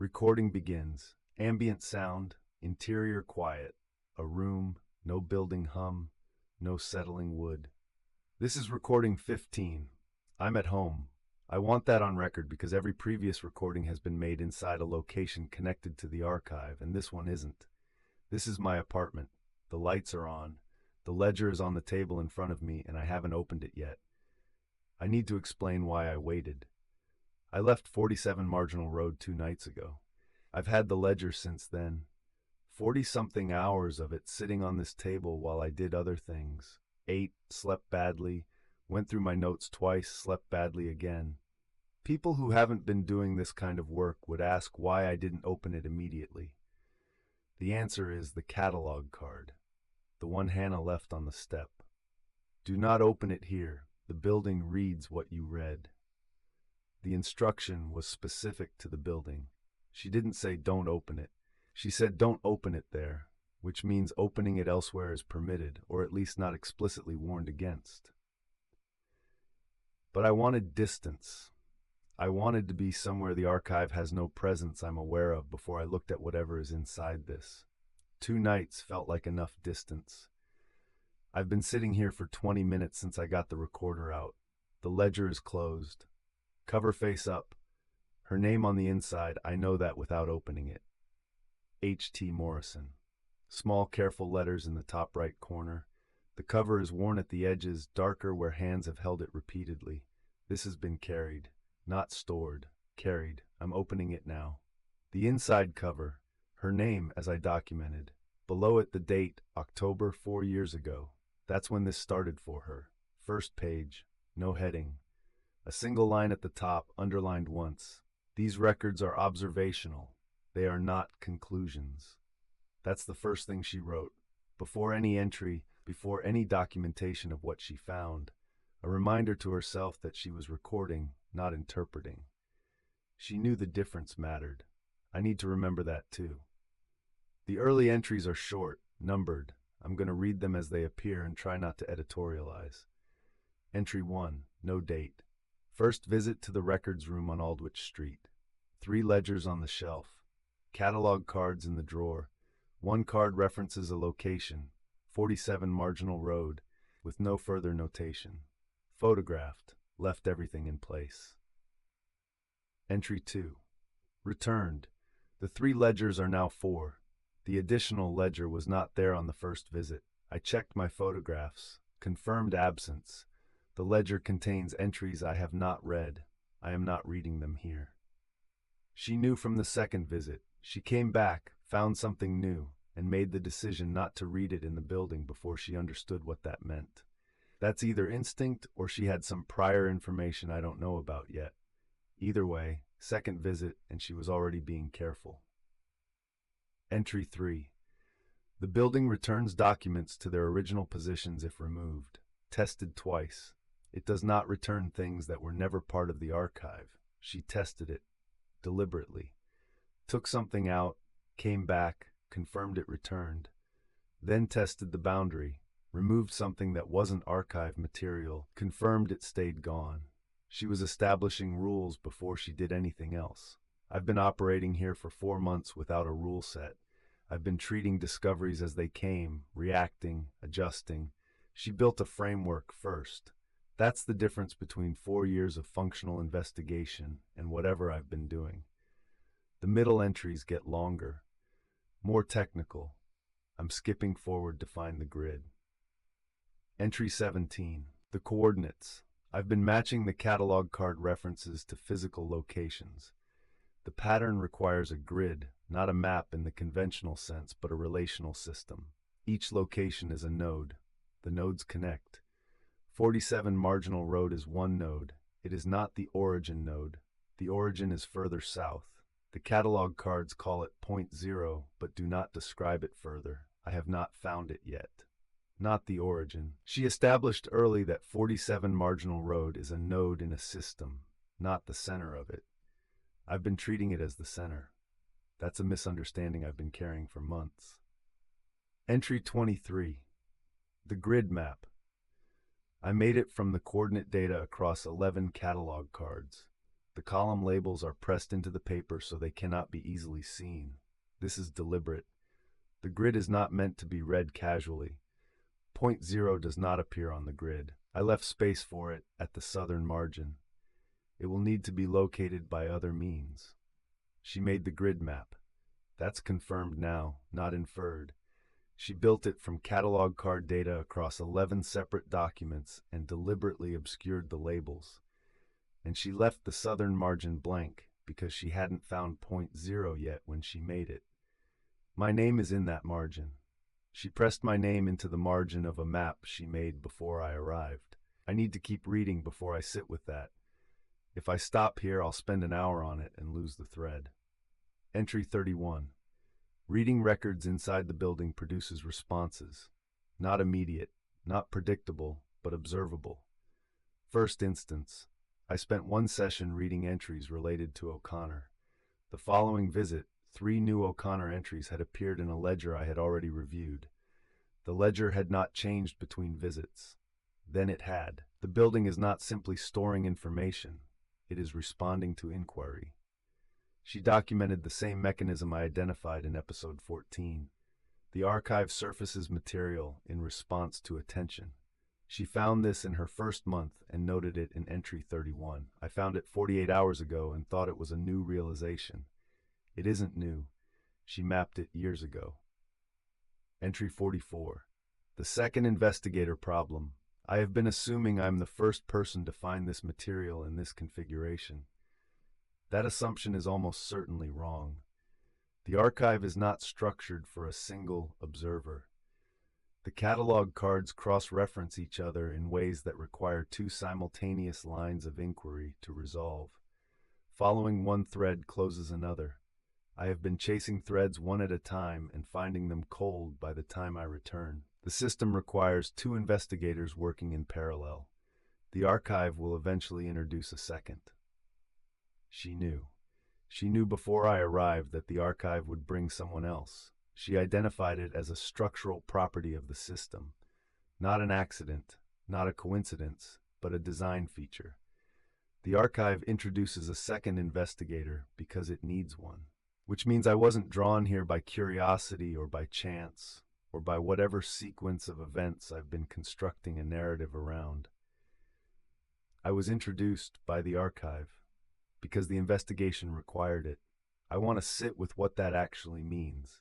Recording begins. Ambient sound, interior quiet. A room, no building hum, no settling wood. This is recording 15. I'm at home. I want that on record because every previous recording has been made inside a location connected to the archive, and this one isn't. This is my apartment. The lights are on. The ledger is on the table in front of me, and I haven't opened it yet. I need to explain why I waited. I left 47 Marginal Road 2 nights ago. I've had the ledger since then. 40-something hours of it sitting on this table while I did other things. Ate, slept badly, went through my notes twice, slept badly again. People who haven't been doing this kind of work would ask why I didn't open it immediately. The answer is the catalog card, the one Hannah left on the step. Do not open it here. The building reads what you read. The instruction was specific to the building. She didn't say don't open it. She said don't open it there, which means opening it elsewhere is permitted, or at least not explicitly warned against. But I wanted distance. I wanted to be somewhere the archive has no presence I'm aware of before I looked at whatever is inside this. 2 nights felt like enough distance. I've been sitting here for 20 minutes since I got the recorder out. The ledger is closed. Cover face up. Her name on the inside, I know that without opening it. H.T. Morrison. Small, careful letters in the top right corner. The cover is worn at the edges, darker where hands have held it repeatedly. This has been carried, not stored. Carried. I'm opening it now. The inside cover. Her name, as I documented. Below it the date, October 4 years ago. That's when this started for her. First page. No heading. A single line at the top, underlined once. These records are observational. They are not conclusions. That's the first thing she wrote. Before any entry, before any documentation of what she found. A reminder to herself that she was recording, not interpreting. She knew the difference mattered. I need to remember that too. The early entries are short, numbered. I'm going to read them as they appear and try not to editorialize. Entry 1, no date. First visit to the records room on Aldwych Street. 3 ledgers on the shelf. Catalog cards in the drawer. 1 card references a location, 47 Marginal Road, with no further notation. Photographed, left everything in place. Entry 2. Returned. The 3 ledgers are now 4. The additional ledger was not there on the first visit. I checked my photographs. Confirmed absence. The ledger contains entries I have not read. I am not reading them here. She knew from the second visit. She came back, found something new, and made the decision not to read it in the building before she understood what that meant. That's either instinct or she had some prior information I don't know about yet. Either way, second visit and she was already being careful. Entry 3. The building returns documents to their original positions if removed. Tested twice. It does not return things that were never part of the archive. She tested it, deliberately. Took something out, came back, confirmed it returned. Then tested the boundary, removed something that wasn't archive material, confirmed it stayed gone. She was establishing rules before she did anything else. I've been operating here for 4 months without a rule set. I've been treating discoveries as they came, reacting, adjusting. She built a framework first. That's the difference between 4 years of functional investigation and whatever I've been doing. The middle entries get longer, more technical. I'm skipping forward to find the grid. Entry 17. The coordinates. I've been matching the catalog card references to physical locations. The pattern requires a grid, not a map in the conventional sense, but a relational system. Each location is a node. The nodes connect. 47 Marginal Road is one node. It is not the origin node. The origin is further south. The catalog cards call it point 0, but do not describe it further. I have not found it yet. Not the origin. She established early that 47 Marginal Road is a node in a system, not the center of it. I've been treating it as the center. That's a misunderstanding I've been carrying for months. Entry 23. The grid map. I made it from the coordinate data across 11 catalog cards. The column labels are pressed into the paper so they cannot be easily seen. This is deliberate. The grid is not meant to be read casually. Point zero does not appear on the grid. I left space for it at the southern margin. It will need to be located by other means. She made the grid map. That's confirmed now, not inferred. She built it from catalog card data across 11 separate documents and deliberately obscured the labels. And she left the southern margin blank because she hadn't found point zero yet when she made it. My name is in that margin. She pressed my name into the margin of a map she made before I arrived. I need to keep reading before I sit with that. If I stop here, I'll spend an hour on it and lose the thread. Entry 31. Reading records inside the building produces responses. Not immediate, not predictable, but observable. First instance. I spent one session reading entries related to O'Connor. The following visit, 3 new O'Connor entries had appeared in a ledger I had already reviewed. The ledger had not changed between visits. Then it had. The building is not simply storing information. It is responding to inquiry. She documented the same mechanism I identified in episode 14. The archive surfaces material in response to attention. She found this in her first month and noted it in entry 31. I found it 48 hours ago and thought it was a new realization. It isn't new. She mapped it years ago. Entry 44. The second investigator problem. I have been assuming I'm the first person to find this material in this configuration. That assumption is almost certainly wrong. The archive is not structured for a single observer. The catalog cards cross-reference each other in ways that require 2 simultaneous lines of inquiry to resolve. Following one thread closes another. I have been chasing threads one at a time and finding them cold by the time I return. The system requires 2 investigators working in parallel. The archive will eventually introduce a second. She knew. She knew before I arrived that the archive would bring someone else. She identified it as a structural property of the system. Not an accident, not a coincidence, but a design feature. The archive introduces a second investigator because it needs one. Which means I wasn't drawn here by curiosity or by chance, or by whatever sequence of events I've been constructing a narrative around. I was introduced by the archive because the investigation required it. I want to sit with what that actually means.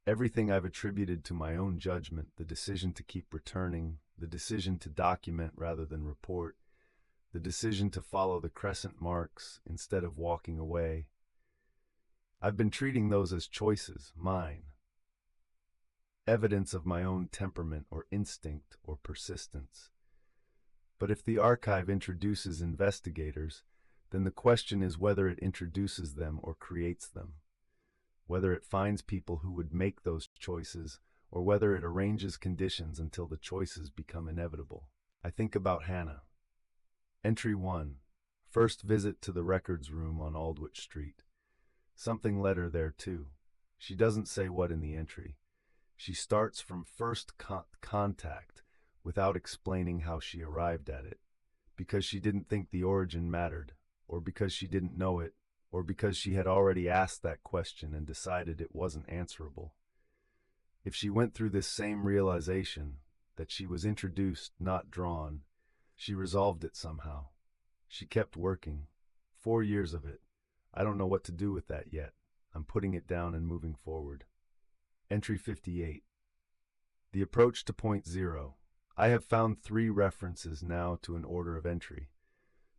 Everything I've attributed to my own judgment, the decision to keep returning, the decision to document rather than report, the decision to follow the crescent marks instead of walking away. I've been treating those as choices, mine. Evidence of my own temperament or instinct or persistence. But if the archive introduces investigators, then the question is whether it introduces them or creates them. Whether it finds people who would make those choices, or whether it arranges conditions until the choices become inevitable. I think about Hannah. Entry 1. First visit to the records room on Aldwych Street. Something led her there too. She doesn't say what in the entry. She starts from first contact without explaining how she arrived at it. Because she didn't think the origin mattered, or because she didn't know it, or because she had already asked that question and decided it wasn't answerable. If she went through this same realization, that she was introduced, not drawn, she resolved it somehow. She kept working. 4 years of it. I don't know what to do with that yet. I'm putting it down and moving forward. Entry 58. The approach to point zero. I have found 3 references now to an order of entry.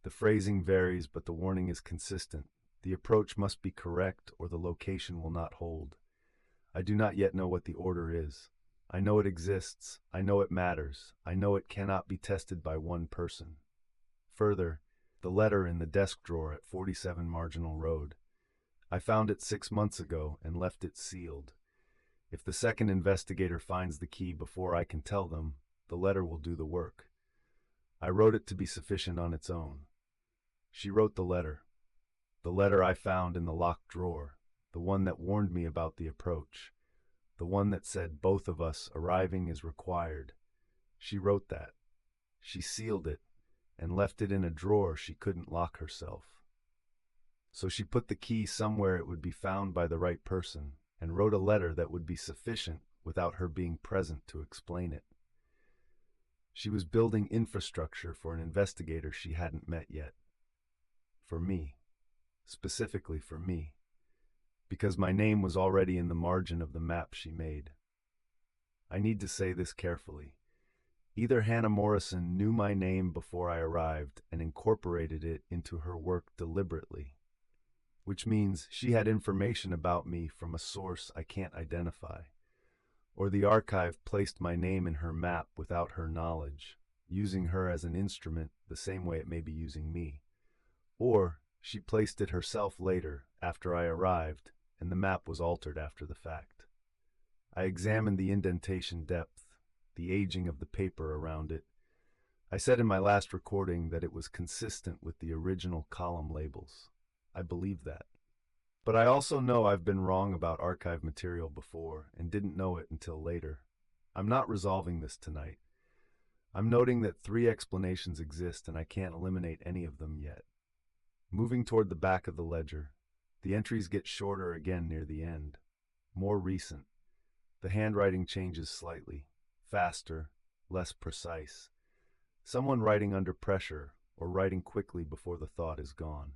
The phrasing varies, but the warning is consistent. The approach must be correct or the location will not hold. I do not yet know what the order is. I know it exists. I know it matters. I know it cannot be tested by one person. Further, the letter in the desk drawer at 47 Marginal Road. I found it 6 months ago and left it sealed. If the second investigator finds the key before I can tell them, the letter will do the work. I wrote it to be sufficient on its own. She wrote the letter. The letter I found in the locked drawer, the one that warned me about the approach, the one that said both of us arriving is required. She wrote that. She sealed it, and left it in a drawer she couldn't lock herself. So she put the key somewhere it would be found by the right person and wrote a letter that would be sufficient without her being present to explain it. She was building infrastructure for an investigator she hadn't met yet. For me. Specifically for me. Because my name was already in the margin of the map she made. I need to say this carefully. Either Hannah Morrison knew my name before I arrived and incorporated it into her work deliberately, which means she had information about me from a source I can't identify, or the archive placed my name in her map without her knowledge, using her as an instrument the same way it may be using me, or she placed it herself later after I arrived and the map was altered after the fact. I examined the indentation depth, the aging of the paper around it. I said in my last recording that it was consistent with the original column labels. I believe that. But I also know I've been wrong about archive material before and didn't know it until later. I'm not resolving this tonight. I'm noting that 3 explanations exist and I can't eliminate any of them yet. Moving toward the back of the ledger, the entries get shorter again near the end. More recent. The handwriting changes slightly. Faster, less precise. Someone writing under pressure or writing quickly before the thought is gone.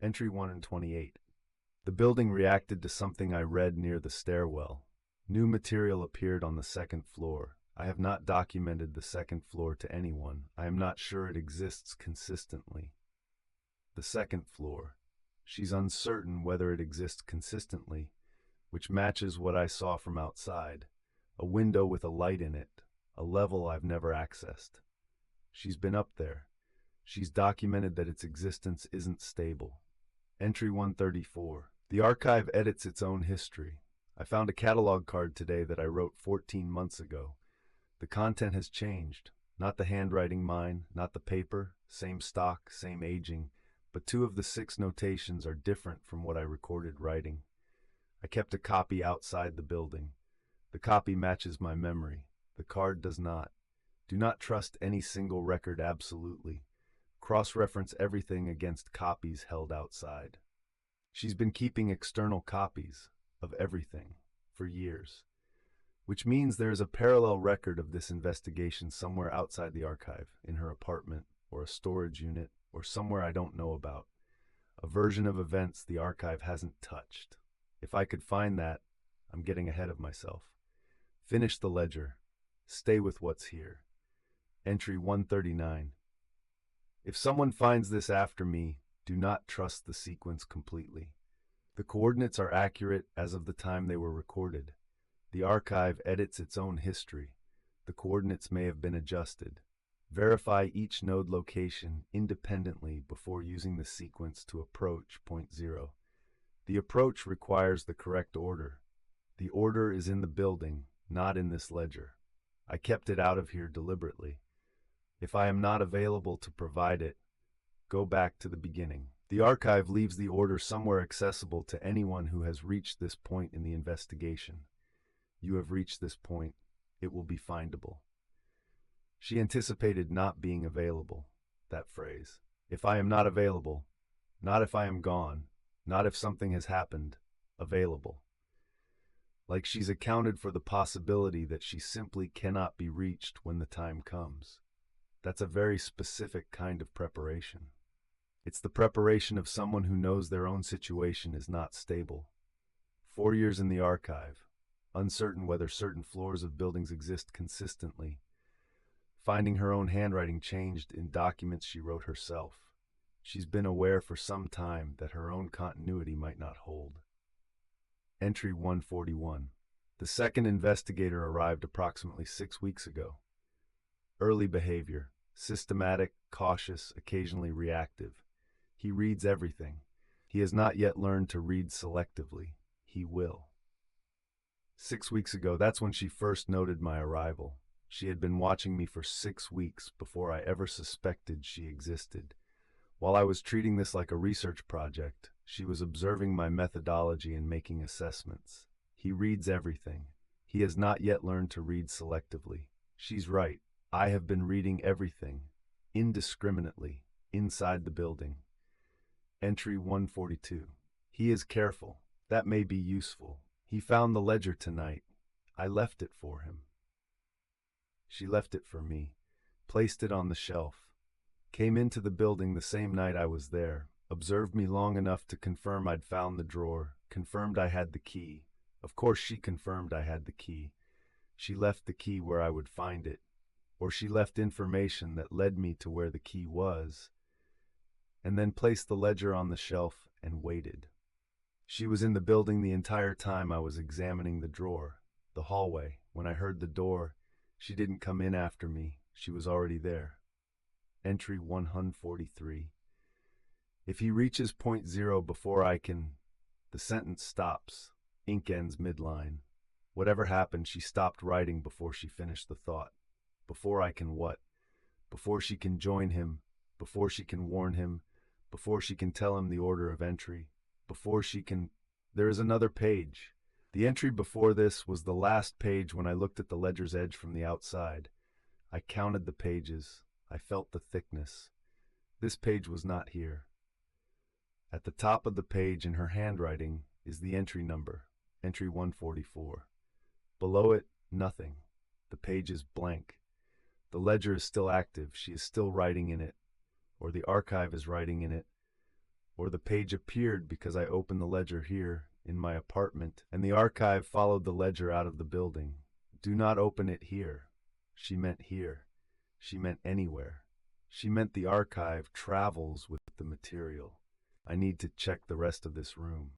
Entry 1 and 28. The building reacted to something I read near the stairwell. New material appeared on the 2nd floor. I have not documented the 2nd floor to anyone. I am not sure it exists consistently. The 2nd floor. She's uncertain whether it exists consistently, which matches what I saw from outside. A window with a light in it, a level I've never accessed. She's been up there. She's documented that its existence isn't stable. Entry 134. The archive edits its own history. I found a catalog card today that I wrote 14 months ago. The content has changed. Not the handwriting mine, not the paper, same stock, same aging, but 2 of the 6 notations are different from what I recorded writing. I kept a copy outside the building. The copy matches my memory. The card does not. Do not trust any single record absolutely. Cross-reference everything against copies held outside. She's been keeping external copies of everything for years, which means there is a parallel record of this investigation somewhere outside the archive, in her apartment or a storage unit or somewhere I don't know about. A version of events the archive hasn't touched. If I could find that, I'm getting ahead of myself. Finish the ledger. Stay with what's here. Entry 139. If someone finds this after me, do not trust the sequence completely. The coordinates are accurate as of the time they were recorded. The archive edits its own history. The coordinates may have been adjusted. Verify each node location independently before using the sequence to approach point 0. The approach requires the correct order. The order is in the building, not in this ledger. I kept it out of here deliberately. If I am not available to provide it, go back to the beginning. The archive leaves the order somewhere accessible to anyone who has reached this point in the investigation. You have reached this point. It will be findable. She anticipated not being available, that phrase. If I am not available, not if I am gone, not if something has happened, available. Like she's accounted for the possibility that she simply cannot be reached when the time comes. That's a very specific kind of preparation. It's the preparation of someone who knows their own situation is not stable. 4 years in the archive, uncertain whether certain floors of buildings exist consistently. Finding her own handwriting changed in documents she wrote herself. She's been aware for some time that her own continuity might not hold. Entry 141. The 2nd investigator arrived approximately 6 weeks ago. Early behavior, systematic, cautious, occasionally reactive. He reads everything. He has not yet learned to read selectively. He will. 6 weeks ago, that's when she first noted my arrival. She had been watching me for 6 weeks before I ever suspected she existed. While I was treating this like a research project, she was observing my methodology and making assessments. He reads everything. He has not yet learned to read selectively. She's right. I have been reading everything. indiscriminately, inside the building. Entry 142. He is careful. That may be useful. He found the ledger tonight. I left it for him. She left it for me, placed it on the shelf, came into the building the same night I was there, observed me long enough to confirm I'd found the drawer, confirmed I had the key. Of course she confirmed I had the key. She left the key where I would find it, or she left information that led me to where the key was, and then placed the ledger on the shelf and waited. She was in the building the entire time I was examining the drawer, the hallway. When I heard the door, she didn't come in after me. She was already there. Entry 143. If he reaches point zero before I can... The sentence stops. Ink ends midline. Whatever happened, she stopped writing before she finished the thought. Before I can what? Before she can join him, before she can warn him, before she can tell him the order of entry, before she can... There is another page. The entry before this was the last page when I looked at the ledger's edge from the outside. I counted the pages. I felt the thickness. This page was not here. At the top of the page in her handwriting is the entry number, entry 144. Below it, nothing. The page is blank. The ledger is still active. She is still writing in it, or the archive is writing in it, or the page appeared because I opened the ledger here in my apartment, and the archive followed the ledger out of the building. Do not open it here. She meant here. She meant anywhere. She meant the archive travels with the material. I need to check the rest of this room.